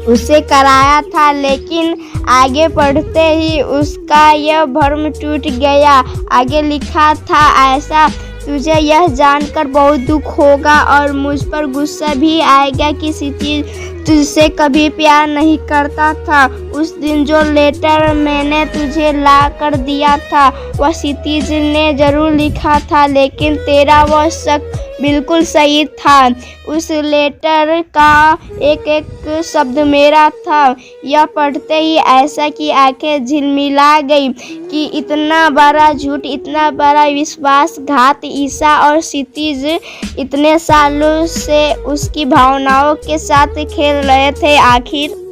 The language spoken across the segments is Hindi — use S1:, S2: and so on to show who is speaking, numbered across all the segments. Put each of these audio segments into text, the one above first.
S1: उसे कराया था, लेकिन आगे पढ़ते ही उसका यह भ्रम टूट गया। आगे लिखा था, ऐसा तुझे यह जानकर बहुत दुख होगा और मुझ पर गुस्सा भी आएगा कि क्षितिज तुझसे कभी प्यार नहीं करता था। उस दिन जो लेटर मैंने तुझे ला कर दिया था वह क्षितिज ने जरूर लिखा था, लेकिन तेरा वह शक बिल्कुल सही था। उस लेटर का एक एक शब्द मेरा था। यह पढ़ते ही ऐसा की आंखें झिलमिला गई कि इतना बड़ा झूठ, इतना बड़ा विश्वासघात। ईशा और क्षितिज इतने सालों से उसकी भावनाओं के साथ खेल रहे थे, आखिर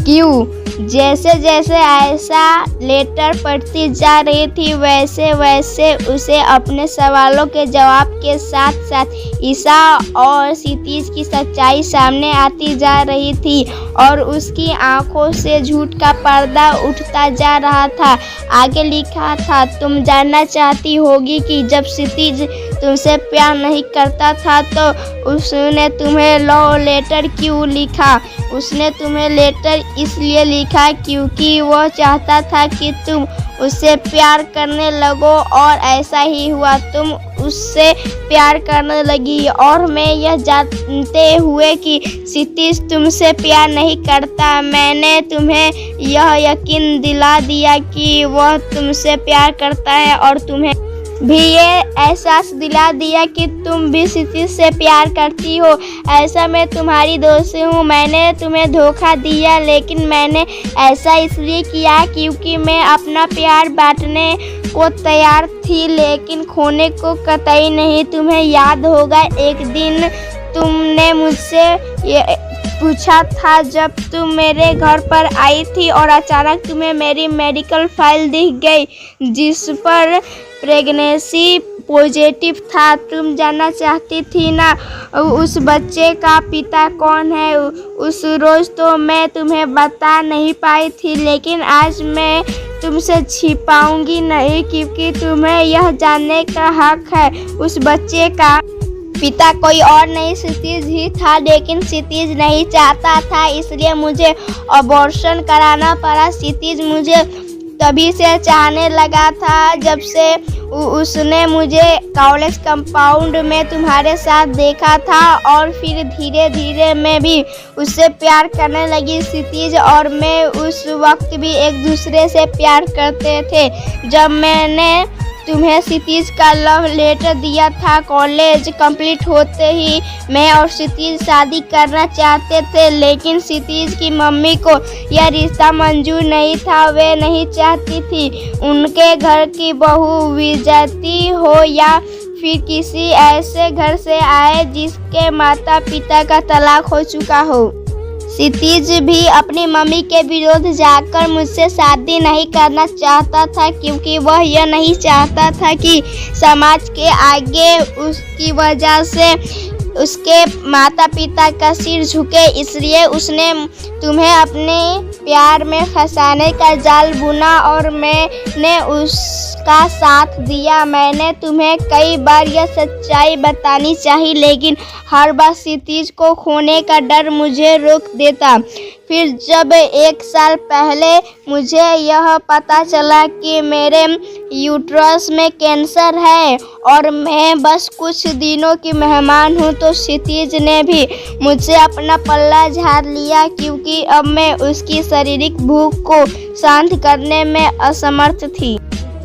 S1: क्यों? जैसे जैसे ऐसा लेटर पढ़ती जा रही थी वैसे वैसे उसे अपने सवालों के जवाब के साथ साथ ईशा और क्षितिज की सच्चाई सामने आती जा रही थी और उसकी आंखों से झूठ का पर्दा उठता जा रहा था। आगे लिखा था, तुम जानना चाहती होगी कि जब क्षितिज तुमसे प्यार नहीं करता था तो उसने तुम्हें लव लेटर क्यों लिखा? उसने तुम्हें लेटर इसलिए लिखा क्योंकि वो चाहता था कि तुम उससे प्यार करने लगो, और ऐसा ही हुआ। तुम उससे प्यार करने लगी और मैं यह जानते हुए कि क्षितिज तुमसे प्यार नहीं करता, मैंने तुम्हें यह यकीन दिला दिया कि वह तुमसे प्यार करता है और तुम्हें भी ये एहसास दिला दिया कि तुम भी क्षितिज से प्यार करती हो। ऐसा मैं तुम्हारी दोस्त हूँ। मैंने तुम्हें धोखा दिया, लेकिन मैंने ऐसा इसलिए किया क्योंकि मैं अपना प्यार बांटने को तैयार थी, लेकिन खोने को कतई नहीं। तुम्हें याद होगा एक दिन तुमने मुझसे पूछा था जब तुम मेरे घर पर आई थी और अचानक तुम्हें मेरी मेडिकल फाइल दिख गई जिस पर प्रेगनेंसी पॉजिटिव था। तुम जानना चाहती थी ना उस बच्चे का पिता कौन है। उस रोज़ तो मैं तुम्हें बता नहीं पाई थी, लेकिन आज मैं तुमसे छिपाऊंगी नहीं क्योंकि तुम्हें यह जानने का हक है। उस बच्चे का पिता कोई और नहीं क्षितिज ही था, लेकिन क्षितिज नहीं चाहता था, इसलिए मुझे अबॉर्शन कराना पड़ा। क्षितिज मुझे तभी से चाहने लगा था जब से उसने मुझे कॉलेज कंपाउंड में तुम्हारे साथ देखा था, और फिर धीरे धीरे मैं भी उससे प्यार करने लगी। क्षितिज और मैं उस वक्त भी एक दूसरे से प्यार करते थे। जब मैंने तुम्हें क्षितिज का लव लेटर दिया था, कॉलेज कंप्लीट होते ही मैं और क्षितिज शादी करना चाहते थे, लेकिन क्षितिज की मम्मी को यह रिश्ता मंजूर नहीं था। वे नहीं चाहती थी उनके घर की बहू विजयती हो या फिर किसी ऐसे घर से आए जिसके माता पिता का तलाक हो चुका हो। क्षितिज भी अपनी मम्मी के विरोध जाकर मुझसे शादी नहीं करना चाहता था क्योंकि वह यह नहीं चाहता था कि समाज के आगे उसकी वजह से उसके माता पिता का सिर झुके, इसलिए उसने तुम्हें अपने प्यार में फंसाने का जाल बुना और मैंने उसका साथ दिया। मैंने तुम्हें कई बार यह सच्चाई बतानी चाहिए, लेकिन हर बार क्षितिज को खोने का डर मुझे रोक देता। फिर जब 1 साल पहले मुझे यह पता चला कि मेरे यूट्रस में कैंसर है और मैं बस कुछ दिनों की मेहमान हूँ, तो क्षितिज ने भी मुझसे अपना पल्ला झाड़ लिया क्योंकि अब मैं उसकी शारीरिक भूख को शांत करने में असमर्थ थी।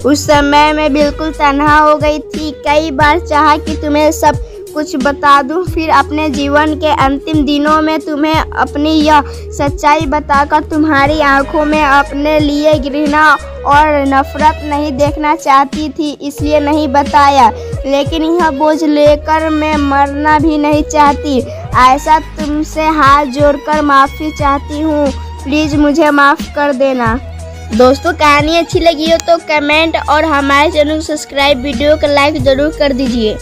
S1: उस समय मैं बिल्कुल तन्हा हो गई थी। कई बार चाहा कि तुम्हें सब कुछ बता दूं, फिर अपने जीवन के अंतिम दिनों में तुम्हें अपनी यह सच्चाई बताकर तुम्हारी आंखों में अपने लिए घृणा और नफरत नहीं देखना चाहती थी, इसलिए नहीं बताया। लेकिन यह बोझ लेकर मैं मरना भी नहीं चाहती। ऐसा तुमसे हाथ जोड़कर माफ़ी चाहती हूँ, प्लीज़ मुझे माफ़ कर देना। दोस्तों, कहानी अच्छी लगी हो तो कमेंट और हमारे चैनल को सब्सक्राइब, वीडियो को लाइक ज़रूर कर दीजिए।